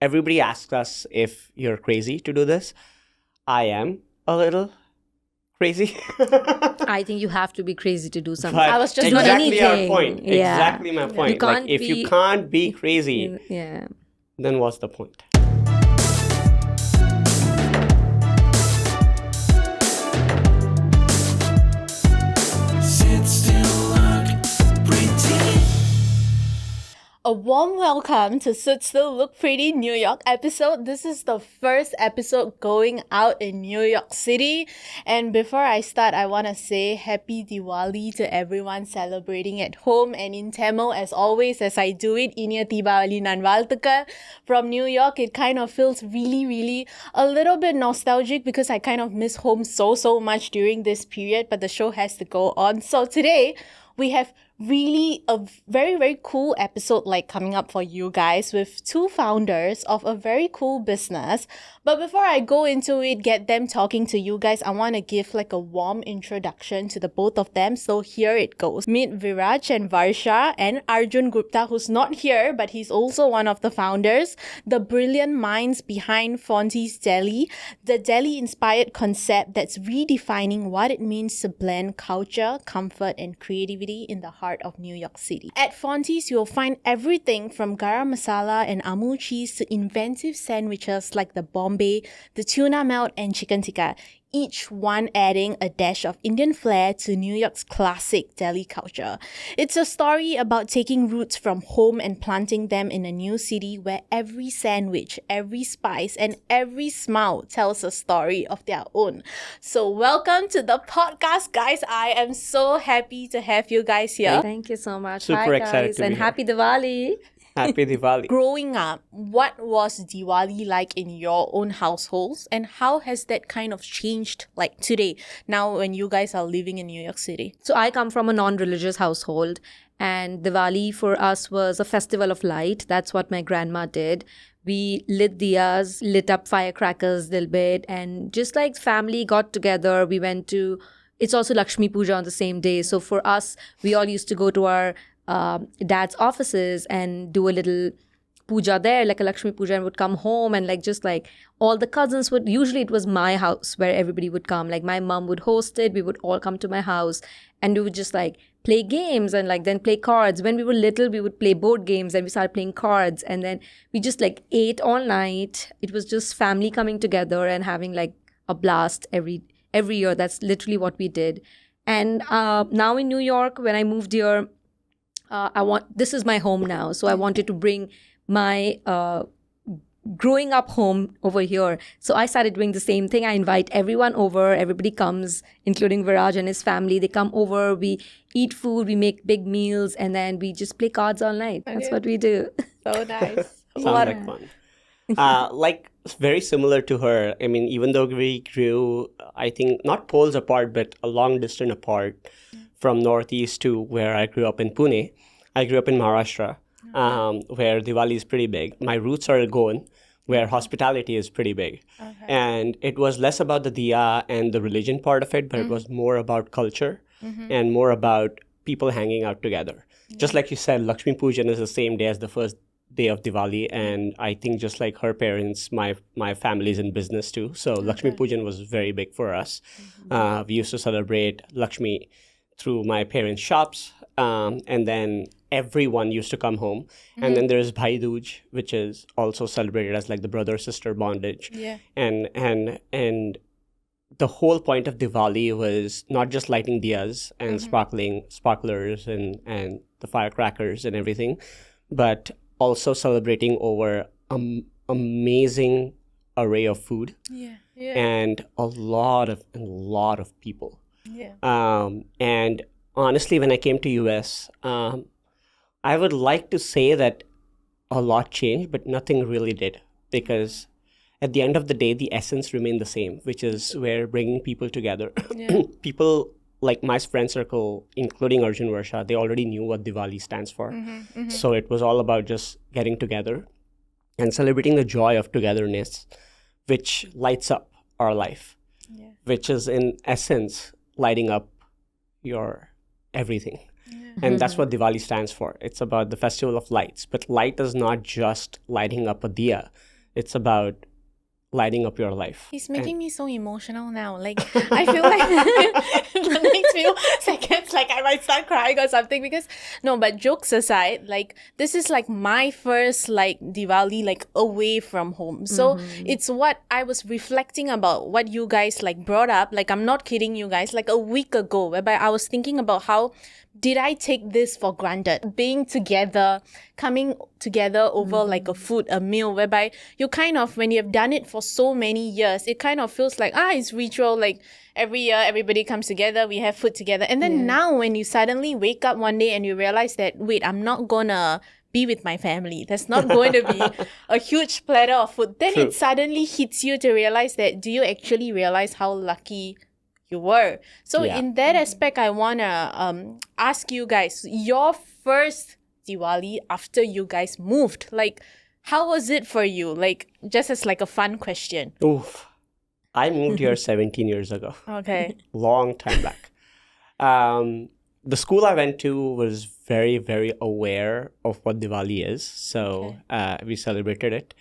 everybody asks us if you're crazy to do this. I am a little crazy. I think you have to be crazy to do something. But I was just exactly doing anything. our point. Yeah. Exactly my point. Like, if you can't be crazy, then what's the point? A warm welcome to Sit Still Look Pretty New York episode. This is the first episode going out in New York City. And before I start, I want to say Happy Diwali to everyone celebrating at home. And in Tamil, as always, as I do it, NYC Diwali Nanvalthukal. From New York, it kind of feels really a little bit nostalgic because I kind of miss home so much during this period. But the show has to go on. So today, we have really a very cool episode like coming up for you guys with two founders of a very cool business. But before I go into it, get them talking to you guys, I want to give like a warm introduction to the both of them. So here it goes. Meet Viraj and Varsha and Arjun Gupta, who's not here, but he's also one of the founders, the brilliant minds behind Fonty's Deli, the Deli-inspired concept that's redefining what it means to blend culture, comfort, and creativity in the heart of New York City. At Fonty's, you'll find everything from garam masala and amul cheese to inventive sandwiches like the Bombay, the tuna melt, and chicken tikka, each one adding a dash of Indian flair to New York's classic deli culture. It's a story about taking roots from home and planting them in a new city where every sandwich, every spice, and every smile tells a story of their own. So welcome to the podcast, guys. I am so happy to have you guys here. Thank you so much. Super Hi, excited guys, to be and here. happy Diwali. Happy Diwali. Growing up, what was Diwali like in your own households, and how has that kind of changed like today, now when you guys are living in New York City? So I come from a non-religious household, and Diwali for us was a festival of light. That's what my grandma did. We lit diyas, lit up firecrackers a little bit, and just like family got together, we went to, it's also Lakshmi Puja on the same day. So for us, we all used to go to our dad's offices and do a little puja there, like a Lakshmi Puja, and would come home, and like just like all the cousins would, usually it was my house where everybody would come. Like my mom would host it, we would all come to my house, and we would just like play games and like then play cards. When we were little, we would play board games and we started playing cards, and then we just like ate all night. It was just family coming together and having like a blast every year. That's literally what we did. And now in New York, when I moved here, this is my home now, so I wanted to bring my growing up home over here. So I started doing the same thing. I invite everyone over. Everybody comes, including Viraj and his family. They come over. We eat food. We make big meals, and then we just play cards all night. That's what we do. So nice. Sounds like fun. Like very similar to her. I mean, even though we grew, I think not poles apart, but a long distance apart from Northeast to where I grew up in Pune. I grew up in Maharashtra, where Diwali is pretty big. My roots are Goan, where hospitality is pretty big. Okay. And it was less about the diya and the religion part of it, but it was more about culture and more about people hanging out together. Just like you said, Lakshmi Pujan is the same day as the first day of Diwali, and I think just like her parents, my family's in business too. So Lakshmi Pujan was very big for us. We used to celebrate Lakshmi through my parents' shops, and then everyone used to come home. And then there's Bhai Dooj, which is also celebrated as like the brother-sister bondage. Yeah. And the whole point of Diwali was not just lighting diyas and sparklers and the firecrackers and everything, but also celebrating over amazing array of food and a lot of people. And honestly, when I came to US, I would like to say that a lot changed, but nothing really did, because at the end of the day, the essence remained the same, which is we're bringing people together. People like my friend circle, including Arjun Varsha, they already knew what Diwali stands for. So it was all about just getting together and celebrating the joy of togetherness, which lights up our life, which is in essence lighting up your everything. And that's what Diwali stands for. It's about the festival of lights. But light is not just lighting up a diya. It's about lighting up your life. He's making me so emotional now. Like, I feel like the next few seconds, like, I might start crying or something because, no, but jokes aside, like, this is like my first, like, Diwali, like, away from home. So, it's what I was reflecting about, what you guys, like, brought up. Like, I'm not kidding you guys, like, a week ago, whereby I was thinking about how did I take this for granted? Being together, coming together over like a food, a meal, whereby you kind of, when you've done it for so many years, it kind of feels like, it's ritual. Like every year, everybody comes together, we have food together. And then now when you suddenly wake up one day and you realize that, wait, I'm not gonna be with my family. There's not going to be a huge platter of food. Then True. it suddenly hits you to realize that, do you actually realize how lucky you were? So Yeah. in that aspect, I wanna ask you guys, your first Diwali after you guys moved, like how was it for you? Like just as like a fun question. Oof. I moved here 17 years ago. Okay. Long time back. The school I went to was very, very aware of what Diwali is. So we celebrated it.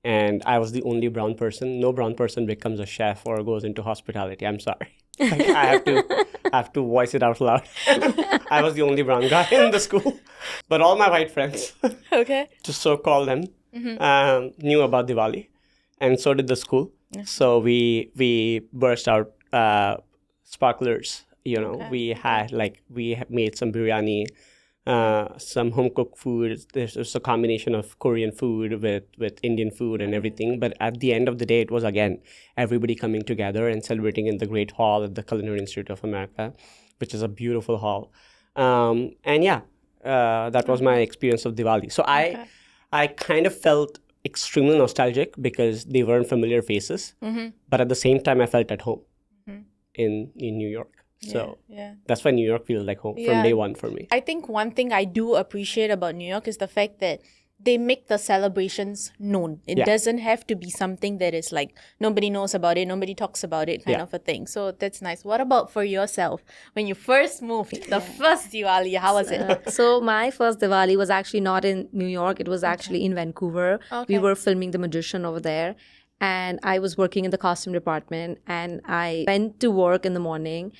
And I was the only brown person. No brown person becomes a chef or goes into hospitality. I'm sorry. Like, I have to voice it out loud. I was the only brown guy in the school. But all my white friends, Okay. to so call them, knew about Diwali. And so did the school. So we burst out sparklers. You know, we made some biryani, some home cooked food. There's a combination of Korean food with Indian food and everything. But at the end of the day, it was again everybody coming together and celebrating in the Great Hall at the Culinary Institute of America, which is a beautiful hall. That was my experience of Diwali. So I kind of felt extremely nostalgic because they weren't familiar faces, but at the same time I felt at home in New York. So that's why New York feels like home from day one for me. I think one thing I do appreciate about New York is the fact that they make the celebrations known. It doesn't have to be something that is like nobody knows about it, nobody talks about it kind of a thing. So that's nice. What about for yourself? When you first moved, the first Diwali, how was it? So my first Diwali was actually not in New York. It was actually in Vancouver. Okay. We were filming The Magician over there. And I was working in the costume department. And I went to work in the morning,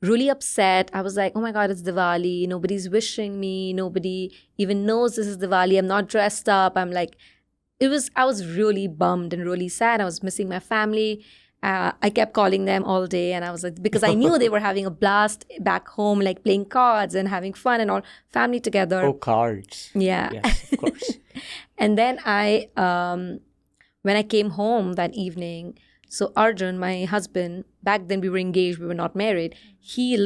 really upset. I was like, oh my God, it's Diwali. Nobody's wishing me. Nobody even knows this is Diwali. I'm not dressed up. I was really bummed and really sad. I was missing my family. I kept calling them all day. And I was like, because I knew they were having a blast back home, like playing cards and having fun and all, family together. Oh, cards. Yeah. Yes, of course. And then when I came home that evening, so Arjun, my husband, back then we were engaged, we were not married. He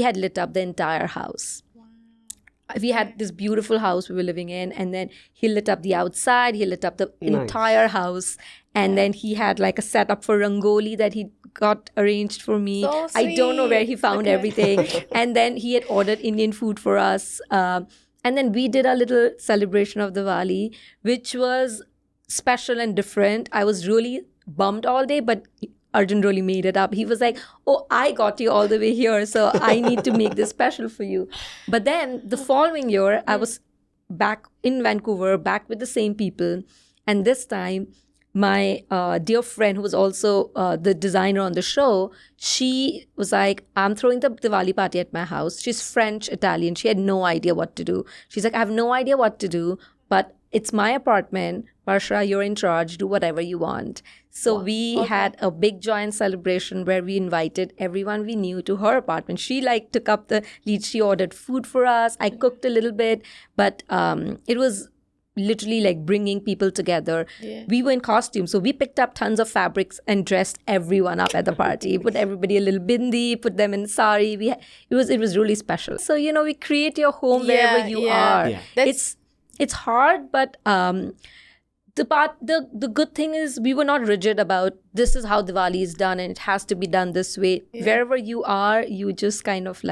had lit up the entire house. Wow. We had this beautiful house we were living in, and then he lit up the outside, he lit up the entire house, and then he had like a setup for Rangoli that he got arranged for me. So I don't know where he found everything. And then he had ordered Indian food for us. And then we did a little celebration of Diwali, which was special and different. I was really bummed all day, but Arjun really made it up. He was like, oh, I got you all the way here, so I need to make this special for you. But then the following year, I was back in Vancouver, back with the same people. And this time, my dear friend, who was also the designer on the show, she was like, I'm throwing the Diwali party at my house. She's French, Italian. She had no idea what to do. She's like, I have no idea what to do, but it's my apartment. Varsha, you're in charge. Do whatever you want. So we had a big joint celebration where we invited everyone we knew to her apartment. She took up the lead. She ordered food for us. I cooked a little bit, but it was literally like bringing people together. Yeah. We were in costume, so we picked up tons of fabrics and dressed everyone up at the party. Put everybody a little bindi, put them in sari. It was really special. So we create your home wherever you are. Yeah. It's hard, but the good thing is we were not rigid about this is how Diwali is done and it has to be done this way. Yeah. Wherever you are, you just kind of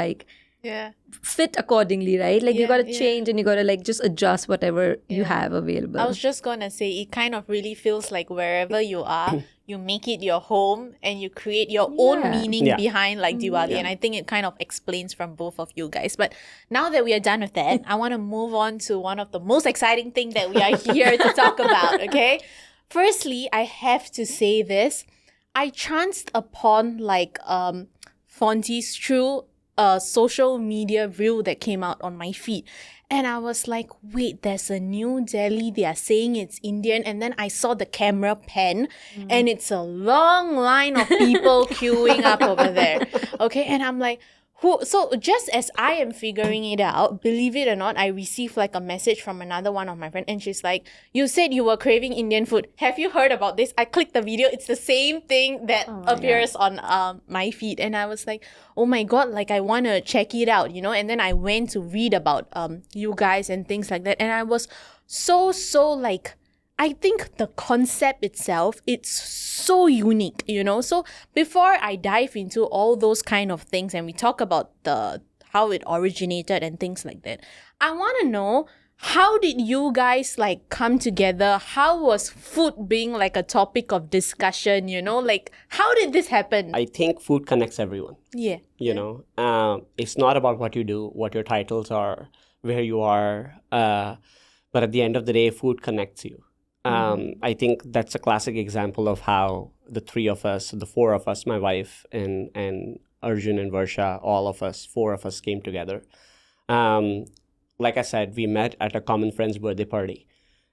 fit accordingly, right? Like you got to change and you got to just adjust whatever you have available. I was just going to say, it kind of really feels like wherever you are, you make it your home and you create your own meaning behind Diwali. And I think it kind of explains from both of you guys. But now that we are done with that, I want to move on to one of the most exciting things that we are here to talk about, okay? Firstly, I have to say this. I chanced upon Fonty's through a social media reel that came out on my feed. And I was like, wait, there's a new Delhi. They are saying it's Indian. And then I saw the camera pan and it's a long line of people queuing up over there. Okay. And I'm like, who? So just as I am figuring it out, believe it or not, I received like a message from another one of my friends, and she's like, "You said you were craving Indian food. Have you heard about this?" I clicked the video. It's the same thing that appears on my feed, and I was like, "Oh my god!" Like I want to check it out, you know. And then I went to read about you guys and things like that, and I was so like. I think the concept itself, it's so unique, you know. So before I dive into all those kind of things and we talk about how it originated and things like that, I want to know, how did you guys like come together? How was food being like a topic of discussion, you know? Like how did this happen? I think food connects everyone. Yeah. You know, it's not about what you do, what your titles are, where you are, but at the end of the day, food connects you. I think that's a classic example of how the four of us, my wife and Arjun and Varsha, all of us, four of us came together. Like I said, we met at a common friend's birthday party.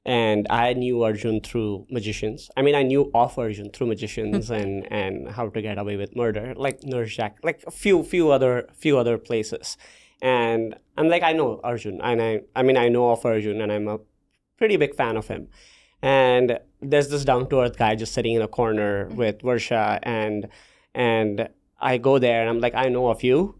And I knew Arjun through magicians. I mean, I knew of Arjun through magicians and How to Get Away with Murder, like Nurse Jack, like a few other places. And I'm like, I know Arjun. And I know of Arjun, and I'm a pretty big fan of him. And there's this down-to-earth guy just sitting in a corner with Varsha, and I go there and I'm like, I know of you.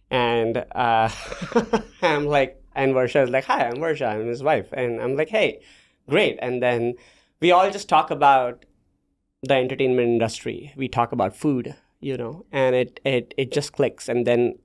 And I'm like, and Varsha is like, hi, I'm Varsha, I'm his wife. And I'm like, hey, great. And then we all just talk about the entertainment industry. We talk about food, you know, and it just clicks. And then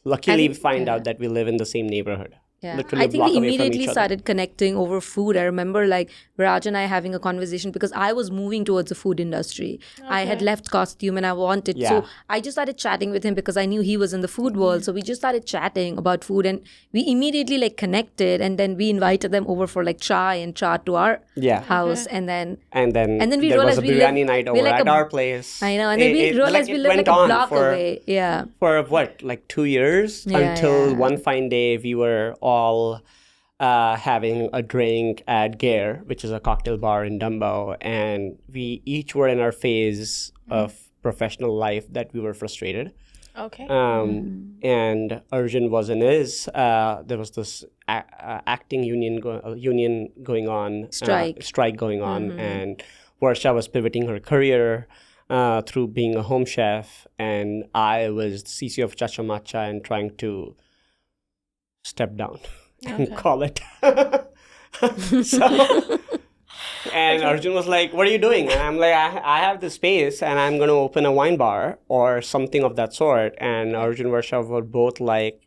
luckily we find out that we live in the same neighborhood. Yeah, Literally I a think block we away from immediately each other. started connecting over food. I remember like Viraj and I having a conversation because I was moving towards the food industry. I had left costume and I wanted. Yeah. So I just started chatting with him because I knew he was in the food world. So we just started chatting about food and we immediately like connected, and then we invited them over for like chai and chat to our house. And then we we there was realized a we biryani live- night we're over like at a- our place. I know. And then we realized we live like went a on block for, away. Yeah. For what, like 2 years? Yeah, until yeah. one fine day we were all having a drink at Gare, which is a cocktail bar in Dumbo, and we each were in our phase of professional life that we were frustrated. Okay. And Arjun was in his, there was this acting union going on, strike going on, and Varsha was pivoting her career through being a home chef, and I was the CC of Chacha Matcha and trying to step down and call it. And Arjun was like, what are you doing? And I'm like, I have the space and I'm going to open a wine bar or something of that sort. And Arjun and Varsha were both like,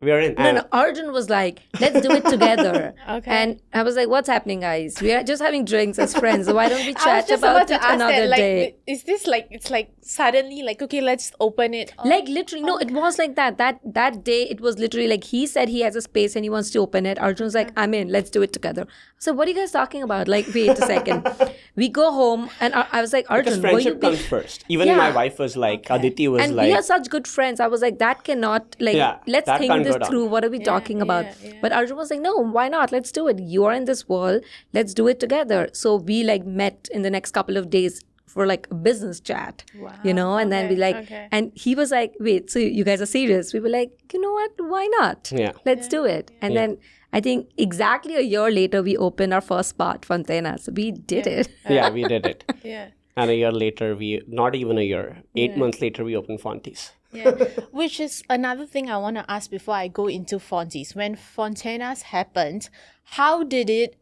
we're in. No, Arjun was like, let's do it together. Okay. And I was like, what's happening, guys? We are just having drinks as friends. So why don't we I was chat just about about to it ask another that, like, day? is this like, it's like suddenly like, okay, let's open it. Like literally, no, it was like that. That day, it was literally like he said he has a space and he wants to open it. Arjun's like, I'm in, let's do it together. So what are you guys talking about? Like, wait a second. We go home and I was like, because Arjun, friendship comes first. Even my wife was like, Aditi was and like, we are such good friends. I was like, that cannot, like, let's that think can't this go down. through. What are we talking about? But Arjun was like, no, why not? Let's do it. You are in this world. Let's do it together. So we like met in the next couple of days for like a business chat, you know, and then we like, and he was like, wait, so you guys are serious? We were like, you know what? Why not? Yeah. Let's do it. And then I think exactly a year later, we opened our first spot, Fontena. So we did it. Yeah, we did it. Yeah. And a year later, not even a year, 8 months later, we opened Fonty's. Yeah. Which is another thing I want to ask before I go into Fonty's. When Fontenas happened, how did it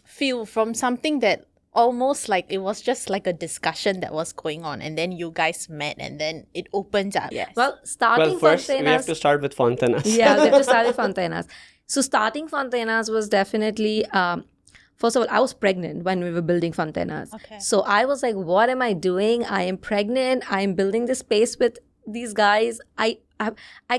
feel from something that almost like it was just like a discussion that was going on, and then you guys met and then it opened up? Yes. Well, starting First, we Fontenas. have to start with Fontenas. Yeah, we have to start with Fontenas. So starting Fontenas was definitely, first of all, I was pregnant when we were building Fontenas. Okay. So I was like, what am I doing? I am pregnant. I am building this space with these guys. I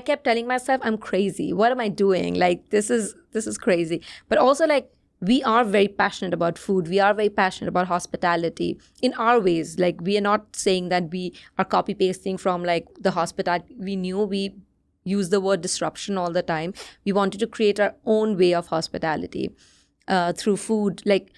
kept telling myself, I'm crazy. What am I doing? Like, this is crazy. But also like, we are very passionate about food. We are very passionate about hospitality in our ways. Like, we are not saying that we are copy pasting from like the hospitality we knew. We use the word disruption all the time. We wanted to create our own way of hospitality through food. Like,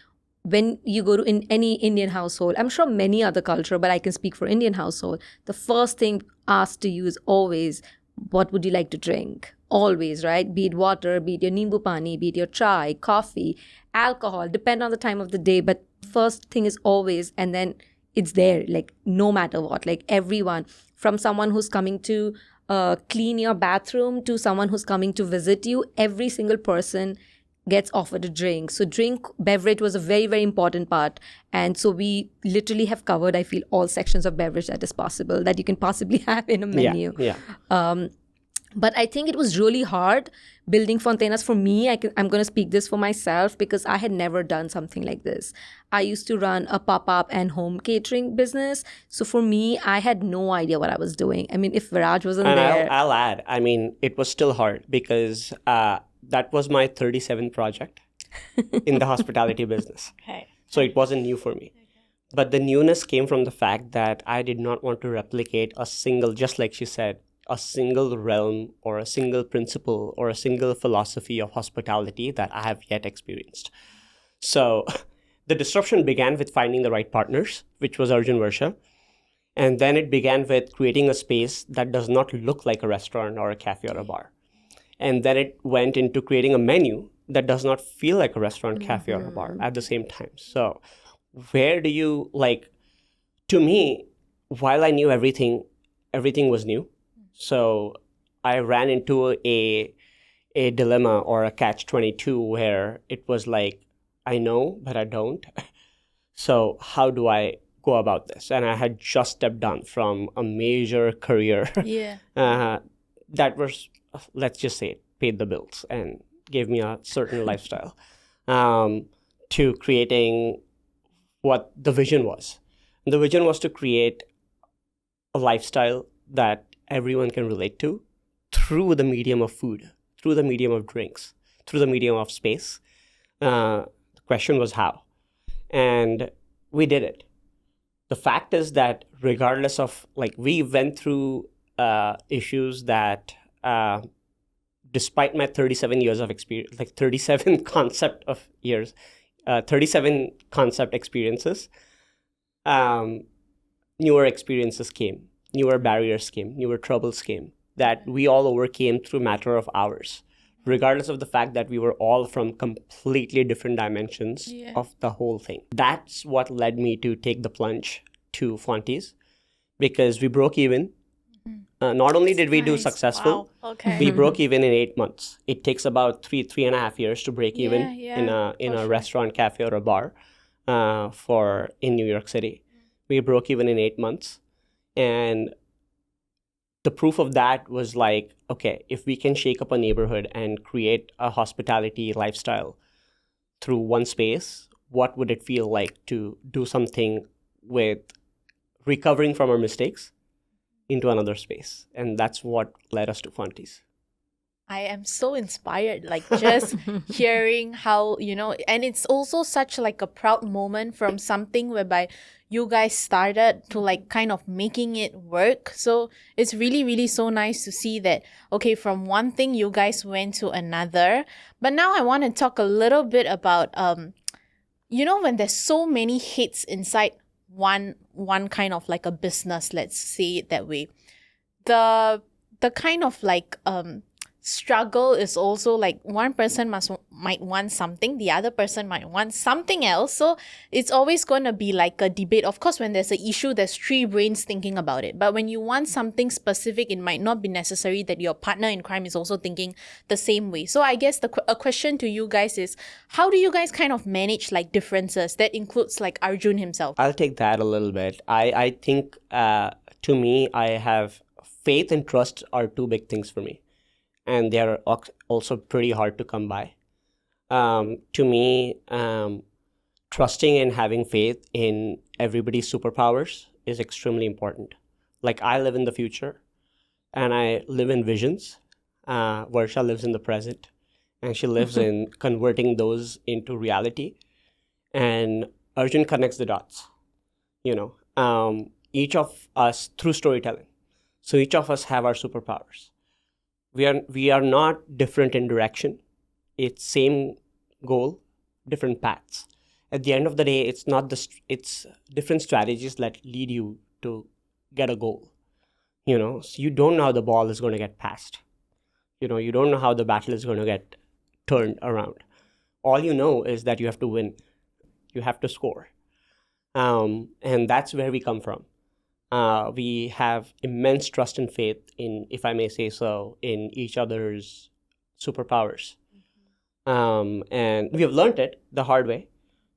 when you go to in any Indian household, I'm sure many other culture, but I can speak for Indian household, the first thing asked to you is always, what would you like to drink? Always, right? Be it water, be it your nimbu pani, be it your chai, coffee, alcohol, depend on the time of the day. But first thing is always, and then it's there, like no matter what. Like, everyone, from someone who's coming to clean your bathroom to someone who's coming to visit you, every single person gets offered a drink. So beverage was a very, very important part. And so we literally have covered, I feel, all sections of beverage that is possible, that you can possibly have in a menu. But I think it was really hard building Fontenas for me. I'm going to speak this for myself because I had never done something like this. I used to run a pop-up and home catering business. So for me, I had no idea what I was doing. I mean, if Viraj wasn't there. I'll add, I mean, it was still hard because that was my 37th project in the hospitality business. Okay. So it wasn't new for me. But the newness came from the fact that I did not want to replicate a single, just like she said, a single realm or a single principle or a single philosophy of hospitality that I have yet experienced. So the disruption began with finding the right partners, which was Arjun Varsha. And then it began with creating a space that does not look like a restaurant or a cafe or a bar. And then it went into creating a menu that does not feel like a restaurant, cafe, or a bar at the same time. So where do you, like, to me, while I knew everything was new. So I ran into a dilemma or a catch-22 where it was like, I know, but I don't. So how do I go about this? And I had just stepped down from a major career that was, let's just say, paid the bills and gave me a certain lifestyle, to creating what the vision was. And the vision was to create a lifestyle that everyone can relate to through the medium of food, through the medium of drinks, through the medium of space. The question was how. And we did it. The fact is that regardless of, like, we went through issues that, despite my 37 years of experience, like 37 concept of years, 37 concept experiences, newer experiences came, newer barriers came, newer troubles came that we all overcame through a matter of hours, regardless of the fact that we were all from completely different dimensions of the whole thing. That's what led me to take the plunge to Fonty's, because we broke even. Not only did we do successful, we broke even in 8 months. It takes about three and a half years to break even in a restaurant, cafe, or a bar in New York City. We broke even in 8 months. And the proof of that was like, okay, if we can shake up a neighborhood and create a hospitality lifestyle through one space, what would it feel like to do something with recovering from our mistakes into another space? And that's what led us to Fonty's. I am so inspired, like just hearing how, and it's also such like a proud moment from something whereby you guys started to like kind of making it work. So it's really, really so nice to see that, okay, from one thing you guys went to another. But now I want to talk a little bit about, when there's so many hits inside one kind of like a business, let's say it that way, the kind of like struggle is also like one person might want something, the other person might want something else. So it's always going to be like a debate. Of course, when there's an issue, there's three brains thinking about it. But when you want something specific, it might not be necessary that your partner in crime is also thinking the same way. So I guess a question to you guys is, how do you guys kind of manage like differences? That includes like Arjun himself. I'll take that a little bit. I think to me, I have faith and trust are two big things for me. And they're also pretty hard to come by. To me, trusting and having faith in everybody's superpowers is extremely important. Like, I live in the future and I live in visions. Varsha lives in the present and she lives in converting those into reality. And Arjun connects the dots, you know, each of us through storytelling. So each of us have our superpowers. We are not different in direction. It's same goal, different paths. At the end of the day, it's not it's different strategies that lead you to get a goal. You know, so you don't know how the ball is going to get passed. You know, you don't know how the battle is going to get turned around. All you know is that you have to win. You have to score. And that's where we come from. We have immense trust and faith in, if I may say so, in each other's superpowers. And we have learned it the hard way.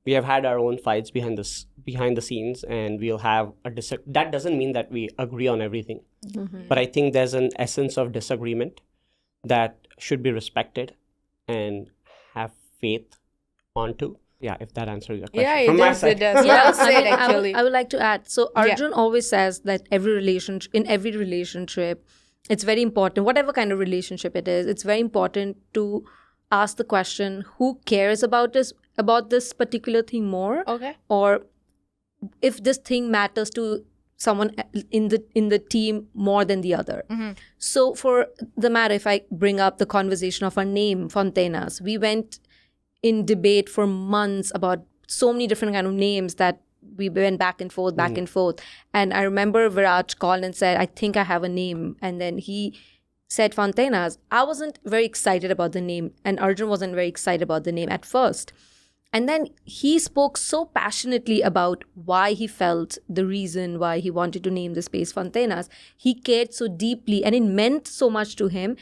We have had our own fights behind the scenes, and we'll have that doesn't mean that we agree on everything. But I think there's an essence of disagreement that should be respected and have faith onto. Yeah, if that answers your question. Yeah, From my side. it does. Well said, I actually. would like to add. So Arjun always says that in every relationship, it's very important, whatever kind of relationship it is, it's very important to ask the question, who cares about this particular thing more? Okay. Or if this thing matters to someone in the team more than the other. So for the matter, if I bring up the conversation of our name, Fontenas, we went in debate for months about so many different kind of names that we went back and forth. And I remember Viraj called and said, I think I have a name. And then he said Fontenas. I wasn't very excited about the name, and Arjun wasn't very excited about the name at first. And then he spoke so passionately about why he felt, the reason why he wanted to name the space Fontenas. He cared so deeply, and it meant so much to him.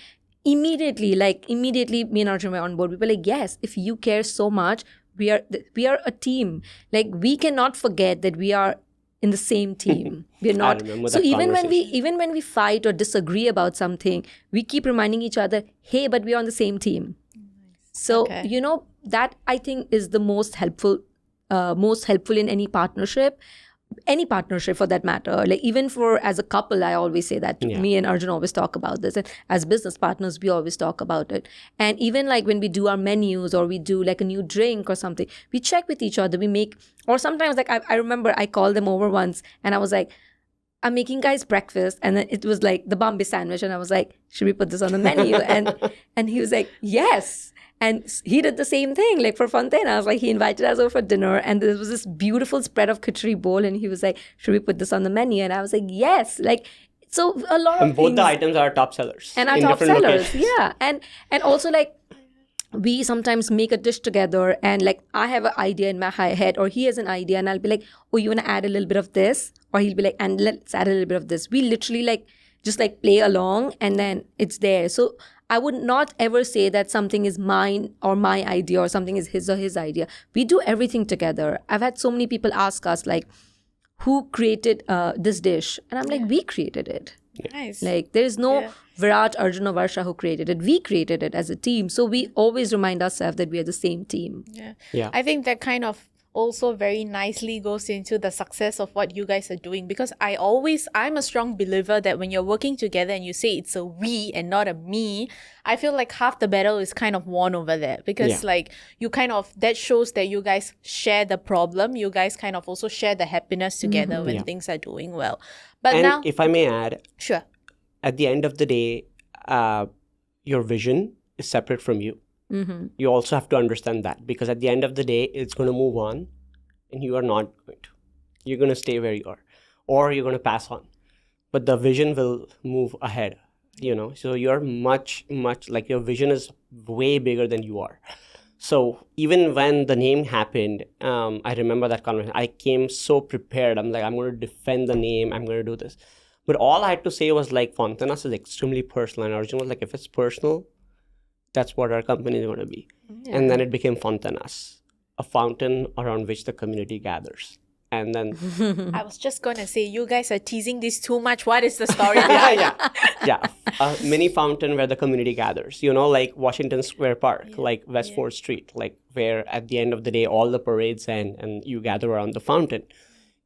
Immediately, me and Arjun were on board. We were like, yes, if you care so much, we are a team. Like, we cannot forget that we are in the same team. We're not. So even when we fight or disagree about something, we keep reminding each other, hey, but we're on the same team. So, you know, that I think is the most helpful in any partnership for that matter. Like, even as a couple, I always say that. Me and Arjun always talk about this. And as business partners, we always talk about it. And even like when we do our menus or we do like a new drink or something, we check with each other. Or sometimes like I remember I called them over once and I was like, I'm making guys breakfast, and then it was like the Bombay sandwich, and I was like, should we put this on the menu? and he was like, yes. And he did the same thing, like for Fontenas. Like, he invited us over for dinner, and there was this beautiful spread of khichdi bowl, and he was like, should we put this on the menu? And I was like, yes. Like, so a lot of both things. The items are top sellers. And our top sellers, yeah. And also like, we sometimes make a dish together, and like I have an idea in my head, or he has an idea, and I'll be like, oh, you want to add a little bit of this? Or he'll be like, and let's add a little bit of this. We literally like just like play along, and then it's there. So I would not ever say that something is mine or my idea or something is his or his idea. We do everything together. I've had so many people ask us like, who created this dish? And I'm like, we created it. Nice. Like, there is no Viraj, Arjun or Varsha who created it. We created it as a team. So we always remind ourselves that we are the same team. Yeah. I think that kind of also very nicely goes into the success of what you guys are doing, because I'm a strong believer that when you're working together and you say it's a we and not a me, I feel like half the battle is kind of won over there, because like you kind of, that shows that you guys share the problem. You guys kind of also share the happiness together when things are doing well. But now, if I may add, sure. At the end of the day, your vision is separate from you. You also have to understand that, because at the end of the day, it's going to move on and you are not going to. You're going to stay where you are, or you're going to pass on. But the vision will move ahead, you know. So you're much, like your vision is way bigger than you are. So even when the name happened, I remember that conversation. I came so prepared. I'm like, I'm going to defend the name. I'm going to do this. But all I had to say was like, Fontenas is extremely personal. And Arjun was like, if it's personal, that's what our company is going to be. And then it became Fontenas, a fountain around which the community gathers. And then I was just going to say, you guys are teasing this too much. What is the story? A mini fountain where the community gathers, you know, like Washington Square Park, like West 4th Street, like where at the end of the day, all the parades end and you gather around the fountain.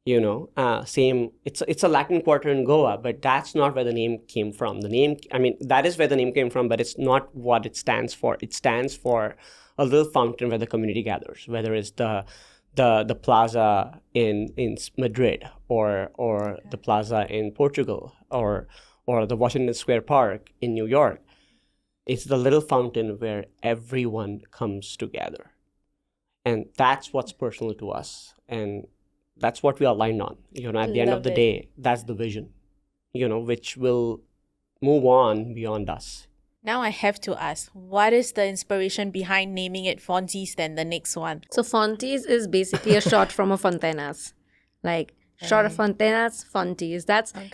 Same. It's a Latin Quarter in Goa, but that's not where the name came from. That is where the name came from, but it's not what it stands for. It stands for a little fountain where the community gathers, whether it's the plaza in Madrid or the plaza in Portugal or the Washington Square Park in New York. It's the little fountain where everyone comes together. And that's what's personal to us. And that's what we are aligned on. At the end of the day, that's the vision, which will move on beyond us. Now I have to ask, what is the inspiration behind naming it Fonty's then the next one? So Fonty's is basically a short from a Fontenas. Like, short of Fontenas, Fonty's.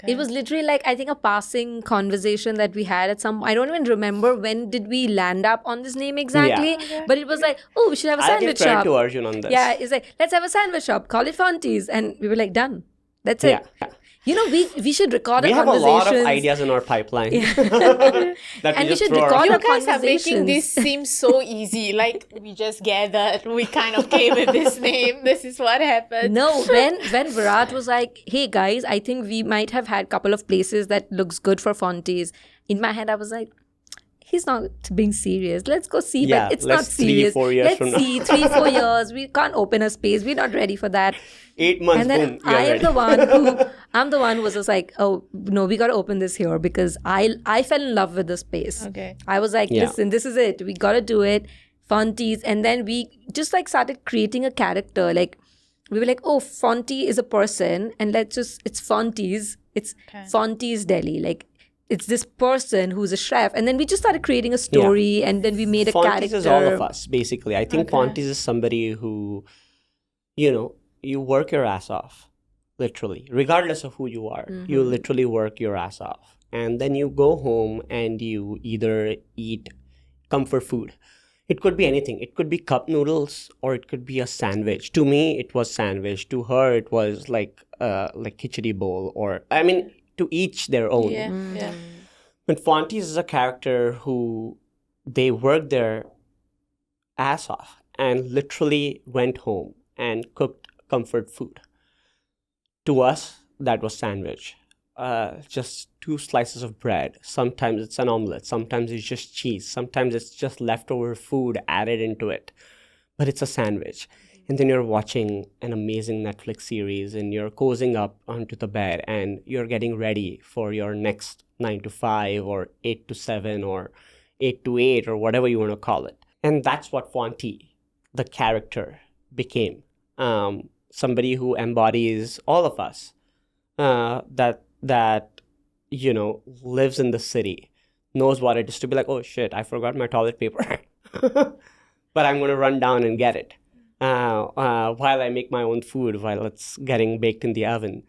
It was literally like, I think, a passing conversation that we had at some... I don't even remember when did we land up on this name exactly. Yeah. Okay. But it was like, oh, we should have a sandwich shop. I'll give credit to Arjun on this. Yeah, it's like, let's have a sandwich shop. Call it Fonty's. And we were like, done. That's it. Yeah. We should record a conversation. We have a lot of ideas in our pipeline. And we should record you guys are making this seem so easy. Like, we just gathered, we kind of came with this name. This is what happened. No, when Viraj was like, hey guys, I think we might have had a couple of places that looks good for Fonty's. In my head, I was like, he's not being serious. Let's go see. Yeah, but it's not serious. 3-4 years let's from see, 3-4 years. We can't open a space. We're not ready for that. 8 months, and then boom, I'm the one who was just like, oh no, we got to open this here because I fell in love with the space. Okay. I was like, listen, this is it. We got to do it. Fonty's. And then we just like started creating a character. Like, we were like, oh, Fonty is a person and it's Fonty's. It's Fonty's Deli. Like, it's this person who's a chef. And then we just started creating a story and then we made a character. Fonty's is all of us, basically. I think Fonty's is somebody who, you work your ass off, literally, regardless of who you are. Mm-hmm. You literally work your ass off. And then you go home and you either eat comfort food. It could be anything. It could be cup noodles or it could be a sandwich. To me, it was sandwich. To her, it was like khichdi bowl to each their own. Yeah. But Fonty's is a character who they worked their ass off and literally went home and cooked comfort food. To us, that was sandwich. Just 2 slices of bread. Sometimes it's an omelette. Sometimes it's just cheese. Sometimes it's just leftover food added into it. But it's a sandwich. And then you're watching an amazing Netflix series and you're cozying up onto the bed and you're getting ready for your next 9 to 5 or 8 to 7 or 8 to 8 or whatever you want to call it. And that's what Fonty, the character, became. Somebody who embodies all of us, that lives in the city, knows what it is to be like, oh shit, I forgot my toilet paper. But I'm going to run down and get it. While I make my own food, while it's getting baked in the oven.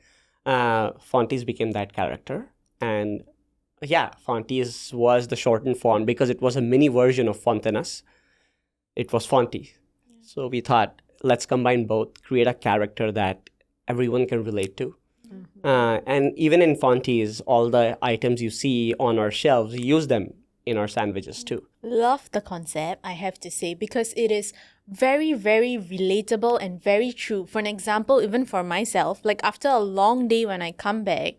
Fonty's became that character. And Fonty's was the shortened form because it was a mini version of Fontenas. It was Fonty. So we thought, let's combine both, create a character that everyone can relate to. Mm-hmm. And even in Fonty's, all the items you see on our shelves, we use them in our sandwiches too. Love the concept, I have to say, because it is very, very relatable and very true. For an example, even for myself, like after a long day when I come back,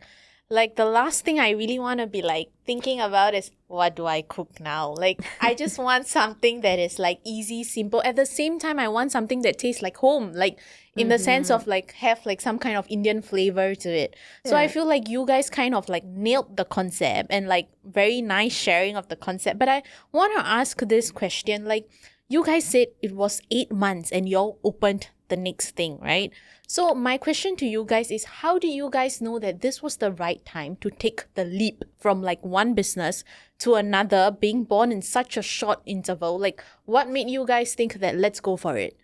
like the last thing I really want to be like thinking about is what do I cook now? Like I just want something that is like easy, simple. At the same time, I want something that tastes like home, like in the sense of like have like some kind of Indian flavor to it. So I feel like you guys kind of like nailed the concept and like very nice sharing of the concept. But I want to ask this question, like you guys said it was 8 months and y'all opened the next thing, right? So my question to you guys is, how do you guys know that this was the right time to take the leap from like one business to another, being born in such a short interval? Like what made you guys think that let's go for it?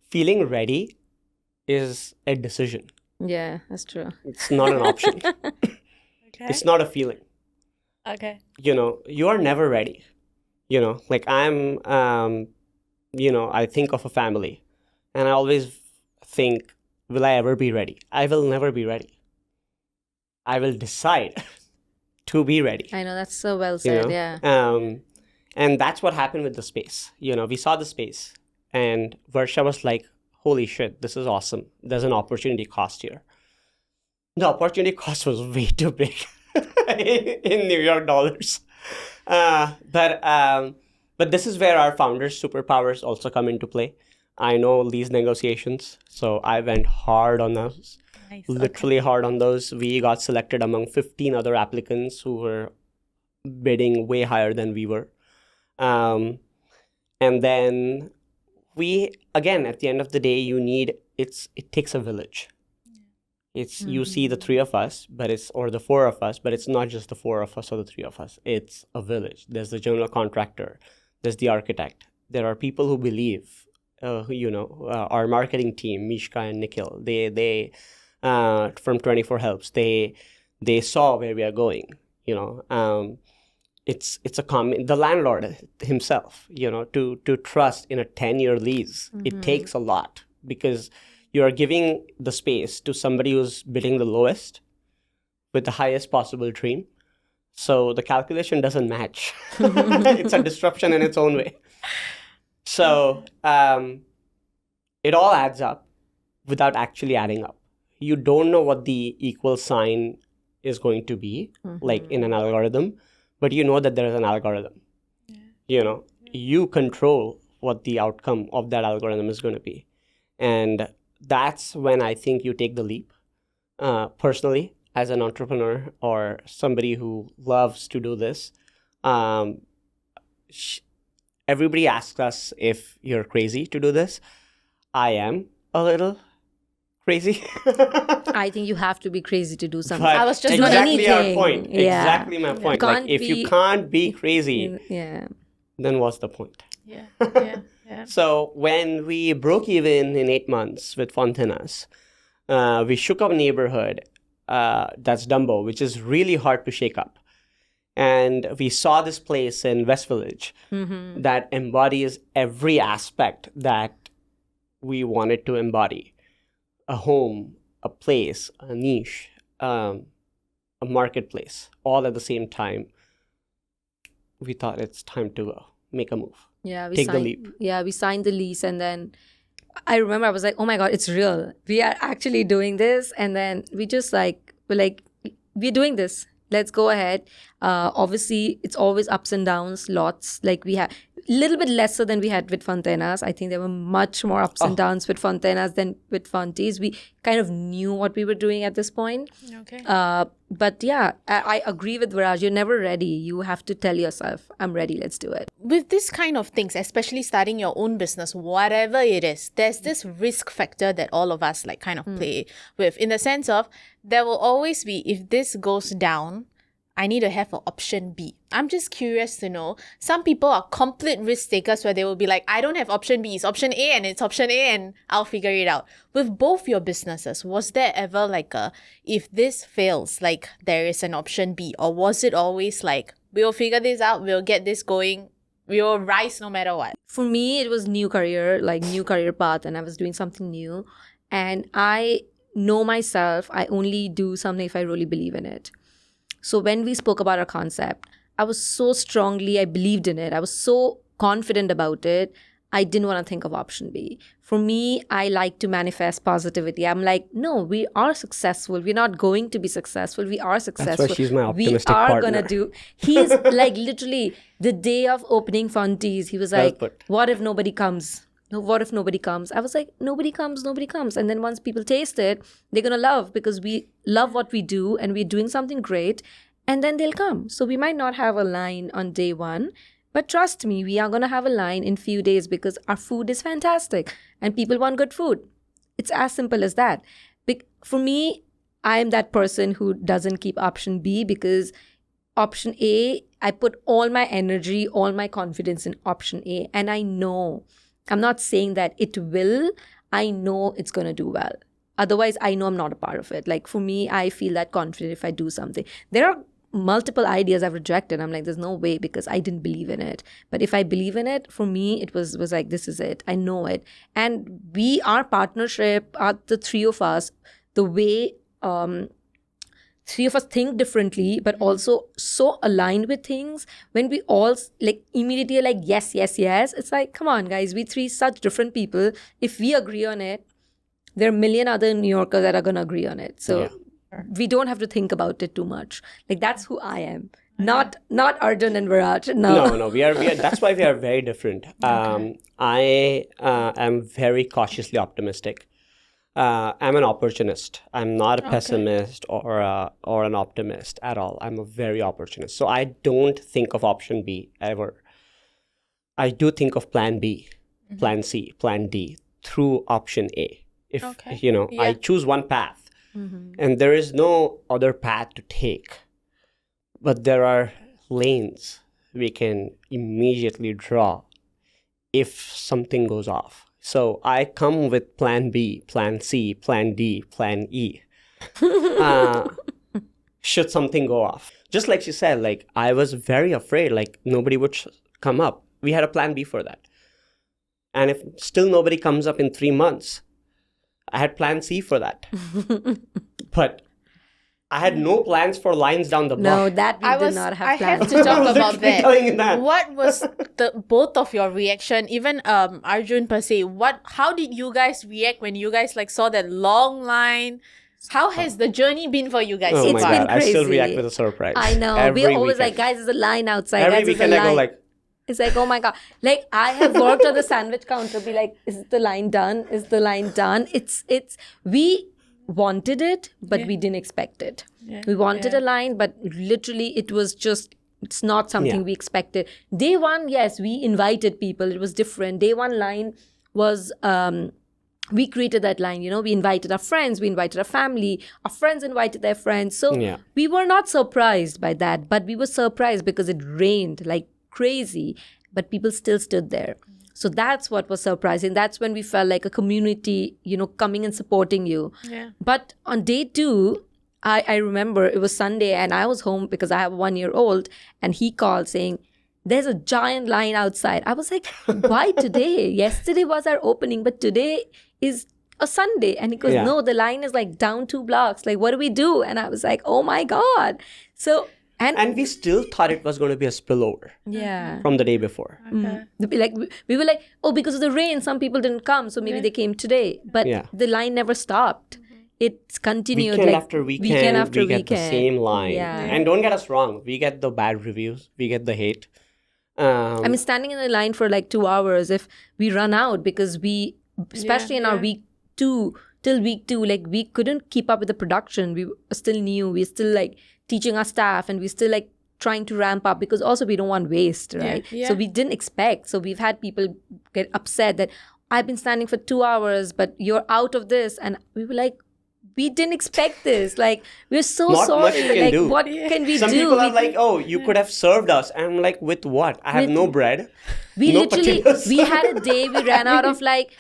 Feeling ready is a decision. Yeah, that's true. It's not an option. Okay. It's not a feeling. Okay. You are never ready. Like I'm, I think of a family and I always think, will I ever be ready? I will never be ready. I will decide to be ready. I know, that's so well said, yeah. And that's what happened with the space. We saw the space and Varsha was like, holy shit, this is awesome. There's an opportunity cost here. The opportunity cost was way too big in New York dollars. But this is where our founders' superpowers also come into play. I know lease negotiations, so I went hard on those. Nice. Literally hard on those. We got selected among 15 other applicants who were bidding way higher than we were. And then again, at the end of the day, it takes a village. You see the three of us, or the four of us, but it's not just the four of us or the three of us. It's a village. There's the general contractor. There's the architect. There are people who believe, our marketing team, Mishka and Nikhil, they from 24 Helps, they saw where we are going, It's the landlord himself, to trust in a 10-year lease. It takes a lot because you are giving the space to somebody who's bidding the lowest with the highest possible dream. So the calculation doesn't match. It's a disruption in its own way. So it all adds up without actually adding up. You don't know what the equal sign is going to be, like in an algorithm, but you know that there is an algorithm. Yeah. You control what the outcome of that algorithm is going to be. And that's when I think you take the leap. Personally, as an entrepreneur or somebody who loves to do this, everybody asks us if you're crazy to do this. I am a little crazy. I think you have to be crazy to do something. But I was just exactly our anything. point. Yeah. Exactly my point. Can't Like if you be- can't be crazy, Yeah. then what's the point? Yeah. So when we broke even in 8 months with Fontenas, we shook up a neighborhood that's Dumbo, which is really hard to shake up. And we saw this place in West Village that embodies every aspect that we wanted to embody. A home, a place, a niche, a marketplace, all at the same time. We thought it's time to make a move. Yeah, Take the leap. Yeah, we signed the lease, and then I remember I was like, "Oh my god, it's real! We are actually doing this." And then we're we're doing this. Let's go ahead. Obviously, it's always ups and downs. Lots like we had a little bit lesser than we had with Fontenas. I think there were much more ups and downs with Fontenas than with Fonties. We kind of knew what we were doing at this point. Okay. But yeah, I agree with Viraj. You're never ready. You have to tell yourself, "I'm ready. Let's do it." With this kind of things, especially starting your own business, whatever it is, there's this risk factor that all of us kind of play with, in the sense of there will always be, if this goes down, I need to have an option B. I'm just curious to know, some people are complete risk takers where they will be like, I don't have option B, it's option A and it's option A and I'll figure it out. With both your businesses, was there ever if this fails, there is an option B? Or was it always we'll figure this out, we'll get this going, we will rise no matter what? For me, it was new career path, and I was doing something new. And I know myself, I only do something if I really believe in it. So when we spoke about our concept, I believed in it. I was so confident about it. I didn't want to think of option B. For me, I like to manifest positivity. I'm like, no, we are successful. We're not going to be successful. We are successful. That's why she's my optimistic We are partner. going to do. He's literally the day of opening Fonty's, he was Well like, put. what if nobody comes? No, what if nobody comes? I was like, nobody comes. And then once people taste it, they're going to love, because we love what we do and we're doing something great, and then they'll come. So we might not have a line on day one, but trust me, we are going to have a line in few days because our food is fantastic and people want good food. It's as simple as that. For me, I am that person who doesn't keep option B, because option A, I put all my energy, all my confidence in option A. And I know, I'm not saying that it will, I know it's going to do well. Otherwise, I know I'm not a part of it. For me, I feel that confident if I do something. There are multiple ideas I've rejected. I'm like, there's no way, because I didn't believe in it. But if I believe in it, for me, it was like, this is it. I know it. And our partnership, the three of us, the way three of us think differently, but also so aligned with things. When we all like immediately are like, yes, yes, yes. It's like, come on, guys, we three such different people. If we agree on it, there are a million other New Yorkers that are going to agree on it. So we don't have to think about it too much. Like, that's who I am. Not Arjun and Viraj. No. We are. That's why we are very different. I am very cautiously optimistic. I'm an opportunist. I'm not a pessimist or an optimist at all. I'm a very opportunist. So I don't think of option B ever. I do think of plan B, plan C, plan D through option A. If I choose one path and there is no other path to take, but there are lanes we can immediately draw if something goes off. So I come with plan B, plan C, plan D, plan E. Should something go off? Just like she said, like, I was very afraid, like, nobody would come up. We had a plan B for that. And if still nobody comes up in 3 months, I had plan C for that. But I had no plans for lines down the block. No, that we did not have I plans. have to talk about telling you that. What was the both of your reaction? Even Arjun per se. How did you guys react when you guys like saw that long line? How has the journey been for you guys? Oh so my far? God, I still crazy. react with a surprise. I know. Every We're always weekend. like, guys, there's a line outside. Every guys, there's a weekend I go line. like, It's like, oh my God. Like, I have worked on the sandwich counter, be like, is the line done? Is the line done? We wanted it, but we didn't expect it. Yeah. We wanted a line, but literally it's not something we expected. Day one, yes, we invited people. It was different. Day one line was, we created that line, we invited our friends, we invited our family, our friends invited their friends. So we were not surprised by that, but we were surprised because it rained like crazy, but people still stood there. So that's what was surprising. That's when we felt like a community, coming and supporting you. Yeah. But on day 2, I remember it was Sunday and I was home because I have a 1-year-old, and he called saying, there's a giant line outside. I was like, why today? Yesterday was our opening, but today is a Sunday. And he goes, no, the line is like down 2 blocks. Like, what do we do? And I was like, oh my God. So, and we still thought it was going to be a spillover from the day before. Like, we were like, oh, because of the rain, some people didn't come. So maybe they came today. But the line never stopped. It's continued. Weekend like, after weekend, we get the same line. Yeah. And don't get us wrong, we get the bad reviews, we get the hate. I mean, standing in the line for like 2 hours, if we run out, because we, especially in our week 2, till week 2, like, we couldn't keep up with the production. We were still new. We're still like teaching our staff, and we still like trying to ramp up, because also we don't want waste, right? So we didn't expect. So we've had people get upset that I've been standing for 2 hours, but you're out of this. And we were like, we didn't expect this. Like, we're so Not sorry. much you can Like, do. what can we Some do? people are like, oh, you could have served us. And I'm like, with what? I have no bread. We no literally, potatoes. we had a day, we ran out of like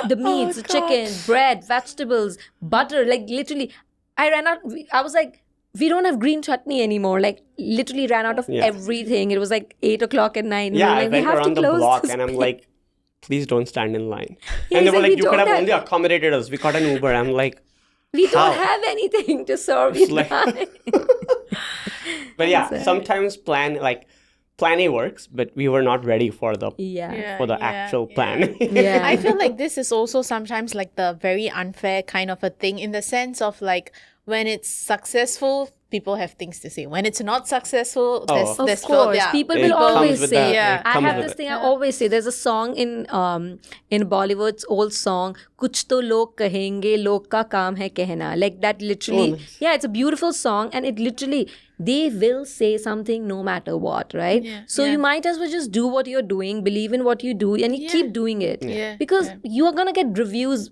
the meats, the chicken, bread, vegetables, butter. Like, literally, I ran out. I was like, we don't have green chutney anymore. Like, literally ran out of everything. It was like 8 o'clock at night. Yeah, like, I went around the block and I'm like, please don't stand in line. Yeah, and they were like, like, we you could don't have have- only accommodated us. We caught an Uber. I'm like, we don't how? have anything to serve It's you. like- But yeah, sometimes plan A works, but we were not ready for the actual plan. Yeah. I feel like this is also sometimes like the very unfair kind of a thing, in the sense of like, when it's successful, people have things to say. When it's not successful, Oh. there's Of course, people It will comes always with say. that. It I comes have with this it. thing I always say. There's a song in Bollywood's old song, "Kuch to log kahenge, log ka kaam hai kehna." Like that, literally. Oh, nice. Yeah, it's a beautiful song, and it literally, they will say something no matter what, right? So you might as well just do what you're doing, believe in what you do, and you keep doing it, because you are gonna get reviews,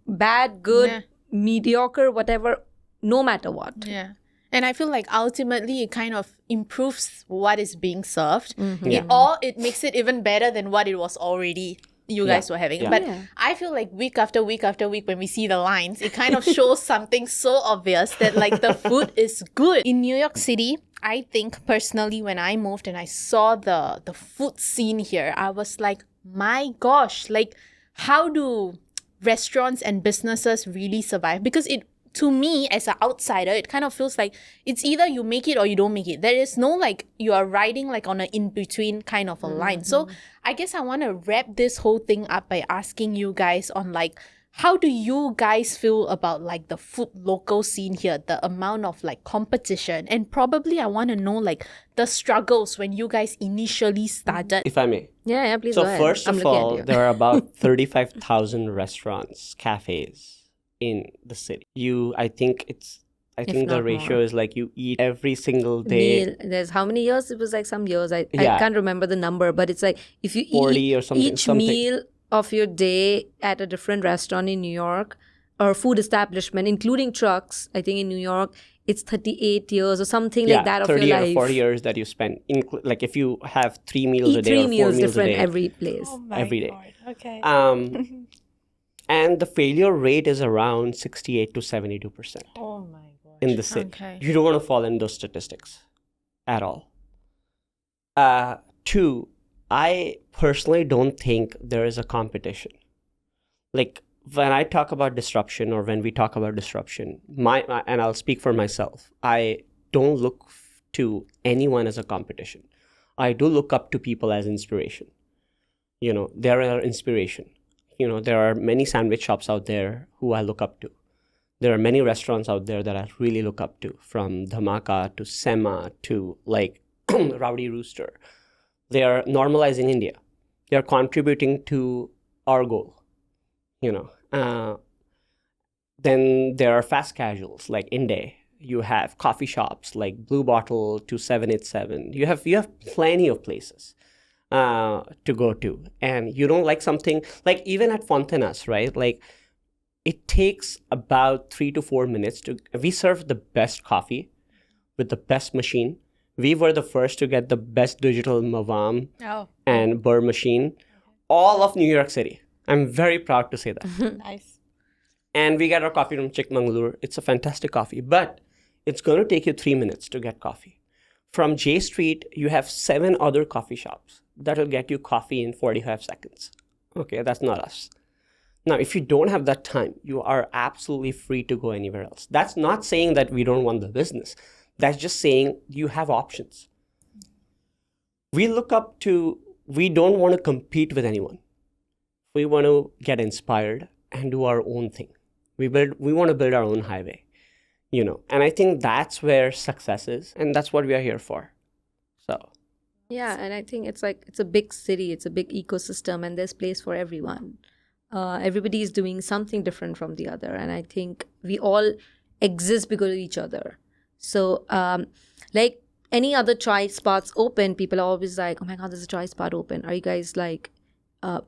bad, good, mediocre, whatever, no matter what. Yeah. And I feel like ultimately it kind of improves what is being served. It makes it even better than what it was already you guys were having. Yeah. But I feel like week after week after week, when we see the lines, it kind of shows something so obvious that like the food is good. In New York City, I think personally, when I moved and I saw the food scene here, I was like, my gosh, like, how do restaurants and businesses really survive? Because to me as an outsider, it kind of feels like it's either you make it or you don't make it. There is no like you are riding like on an in-between kind of a line. So I guess I want to wrap this whole thing up by asking you guys on like, how do you guys feel about like the food local scene here, the amount of like competition? And probably I want to know like the struggles when you guys initially started. If I may. Yeah, please So go ahead. first I'm of looking at all, you. there are about 35,000 restaurants, cafes in the city. I think the not ratio more. is like you eat every single day. Meal. There's how many years? It was like some years. I Yeah. can't remember the number, but it's like if you 40 eat or something- each something. meal of your day at a different restaurant in New York or food establishment, including trucks, I think in New York, it's 38 years or something like that of 30 your or life. 40 years that you spend. Like if you have 3 meals a Eat day or 4 3 meals meals a different day. every place. every day. God. Okay. And the failure rate is around 68 to 72% Oh my god. in the city. Okay. You don't want to fall in those statistics at all. Two, I personally don't think there is a competition. Like when I talk about disruption or when we talk about disruption, and I'll speak for myself, I don't look to anyone as a competition. I do look up to people as inspiration. They're our inspiration. There are many sandwich shops out there who I look up to. There are many restaurants out there that I really look up to, from Dhamaka to Sema to like Rowdy Rooster. They are normalizing India. They are contributing to our goal. Then there are fast casuals like Inde. You have coffee shops like Blue Bottle to 787. You have plenty of places to go to. And you don't like something, like even at Fontenas, right? Like it takes about 3 to 4 minutes we serve the best coffee with the best machine. We were the first to get the best digital Mavam and burr machine, all of New York City. I'm very proud to say that. Nice. And we get our coffee from Chikmagalur. It's a fantastic coffee, but it's going to take you 3 minutes to get coffee. From J Street, you have 7 other coffee shops that will get you coffee in 45 seconds. Okay, that's not us. Now, if you don't have that time, you are absolutely free to go anywhere else. That's not saying that we don't want the business. That's just saying you have options. We don't want to compete with anyone. We want to get inspired and do our own thing. We want to build our own highway, and I think that's where success is, and that's what we are here for. So Yeah, and I think it's a big city, it's a big ecosystem, and there's place for everyone. Everybody is doing something different from the other, and I think we all exist because of each other. So, like any other chai spots open, people are always like, "Oh my God, there's a chai spot open. Are you guys like, how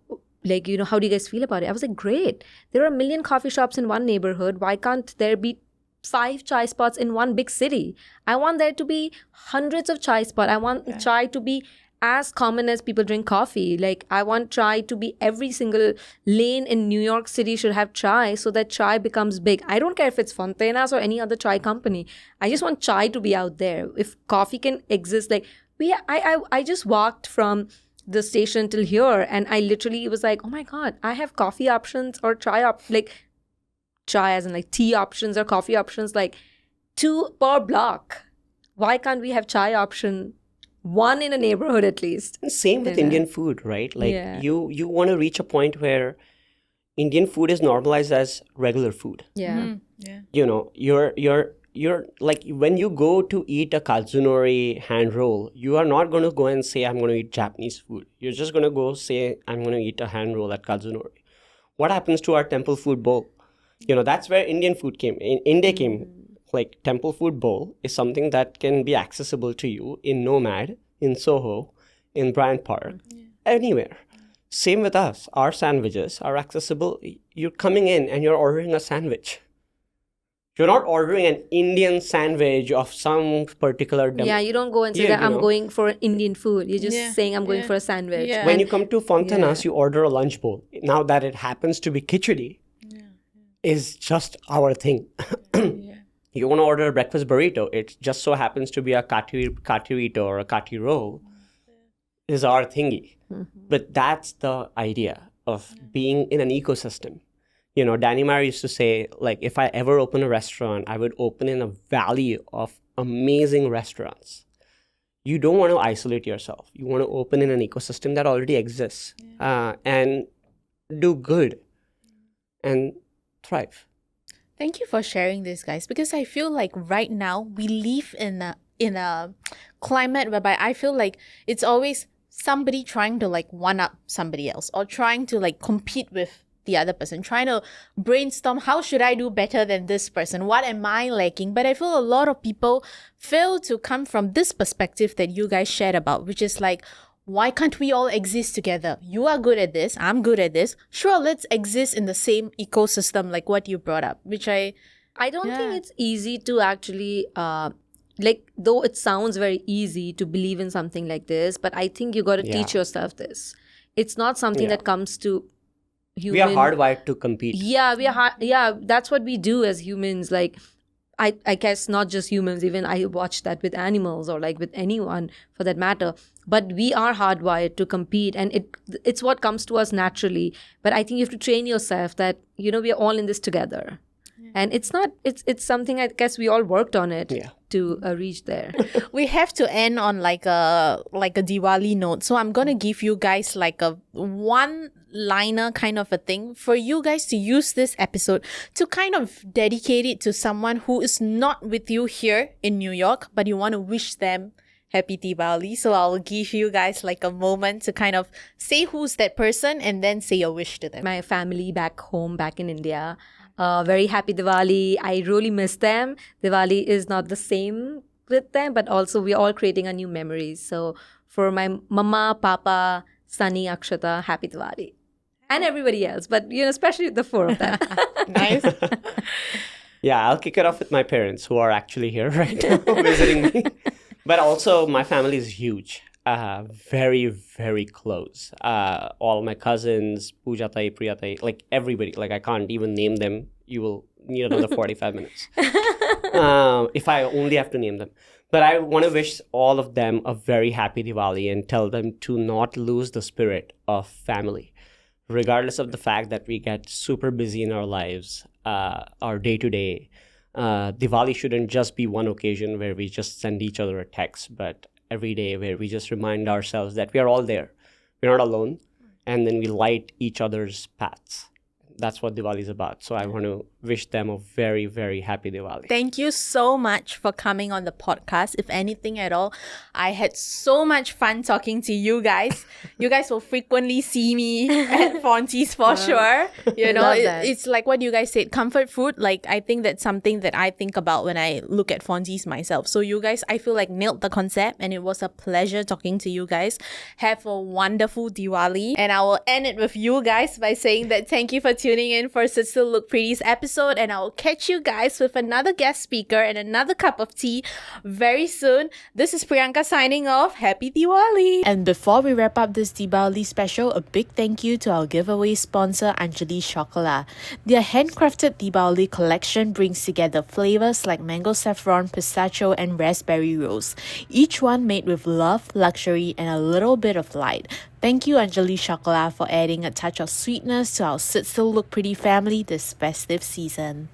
do you guys feel about it?" I was like, "Great. There are a million coffee shops in one neighborhood. Why can't there be 5 chai spots in one big city? I want there to be hundreds of chai spots. I want chai to be as common as people drink coffee. Like, I want chai to be every single lane in New York City should have chai so that chai becomes big. I don't care if it's Fontenas or any other chai company. I just want chai to be out there. If coffee can exist, like I just walked from the station till here and I literally was like, oh my God, I have coffee options or chai as in like tea options or coffee options, like 2 per block. Why can't we have chai option 1 in a neighborhood at least? And same with Indian food, right? Like you want to reach a point where Indian food is normalized as regular food. Yeah. You're like, when you go to eat a Kazunori hand roll, you are not going to go and say, I'm going to eat Japanese food. You're just going to go say, I'm going to eat a hand roll at Kazunori. What happens to our temple food bowl? That's where Indian food came. India came. Like, temple food bowl is something that can be accessible to you in Nomad, in Soho, in Bryant Park, anywhere. Same with us. Our sandwiches are accessible. You're coming in and you're ordering a sandwich. You're not ordering an Indian sandwich of some particular... you don't go and say that I'm going for Indian food. You're just saying I'm going for a sandwich. Yeah. When you come to Fontenas, you order a lunch bowl. Now that it happens to be khichdi, is just our thing. You want to order a breakfast burrito, it just so happens to be a katirito or a katiro is our thingy. But that's the idea of being in an ecosystem. Danny Meyer used to say, like, if I ever open a restaurant, I would open in a valley of amazing restaurants. You don't want to isolate yourself. You want to open in an ecosystem that already exists, and do good and thrive. Thank you for sharing this, guys, because I feel like right now we live in a climate whereby I feel like it's always somebody trying to like one up somebody else, or trying to like compete with the other person, trying to brainstorm, how should I do better than this person? What am I lacking? But I feel a lot of people fail to come from this perspective that you guys shared about, which is like, why can't we all exist together? You are good at this, I'm good at this. Sure, let's exist in the same ecosystem, like what you brought up, which I don't think it's easy to actually, though it sounds very easy to believe in something like this, but I think you got to teach yourself this. It's not something that comes to human. We are hardwired to compete. Yeah, that's what we do as humans. Like, I guess not just humans, even I watch that with animals or like with anyone for that matter. But we are hardwired to compete, and it's what comes to us naturally. But I think you have to train yourself that, we are all in this together. And it's something I guess we all worked on it to reach there. We have to end on like a Diwali note. So I'm going to give you guys like a one-liner kind of a thing for you guys to use this episode to kind of dedicate it to someone who is not with you here in New York, but you want to wish them Happy Diwali. So I'll give you guys like a moment to kind of say who's that person and then say your wish to them. My family back home, back in India. Very happy Diwali. I really miss them. Diwali is not the same with them, but also we're all creating a new memories. So for my mama, papa, Sunny, Akshata, happy Diwali. And everybody else, but especially the four of them. Nice. Yeah, I'll kick it off with my parents, who are actually here right now visiting me. But also, my family is huge. Very, very close. All my cousins, Pooja Tai, Priya Tai, like everybody. Like, I can't even name them. You will need another 45 minutes. If I only have to name them. But I want to wish all of them a very happy Diwali and tell them to not lose the spirit of family. Regardless of the fact that we get super busy in our lives, our day-to-day, Diwali shouldn't just be one occasion where we just send each other a text, but every day where we just remind ourselves that we are all there. We're not alone. And then we light each other's paths. That's what Diwali is about. So I want to wish them a very, very happy Diwali. Thank you so much for coming on the podcast. If anything at all, I had so much fun talking to you guys. You guys will frequently see me at Fonty's for sure. It's like what you guys said, comfort food. Like, I think that's something that I think about when I look at Fonty's myself. So you guys, I feel like nailed the concept, and it was a pleasure talking to you guys. Have a wonderful Diwali. And I will end it with you guys by saying that thank you for tuning in for Sit Still Look Pretty's episode, and I'll catch you guys with another guest speaker and another cup of tea very soon. This is Priyanka signing off. Happy Diwali! And before we wrap up this Diwali special, a big thank you to our giveaway sponsor Anjali Chocolat. Their handcrafted Diwali collection brings together flavors like mango saffron, pistachio, and raspberry rose. Each one made with love, luxury, and a little bit of light. Thank you, Anjali Chocolat, for adding a touch of sweetness to our Sit Still Look Pretty family this festive season.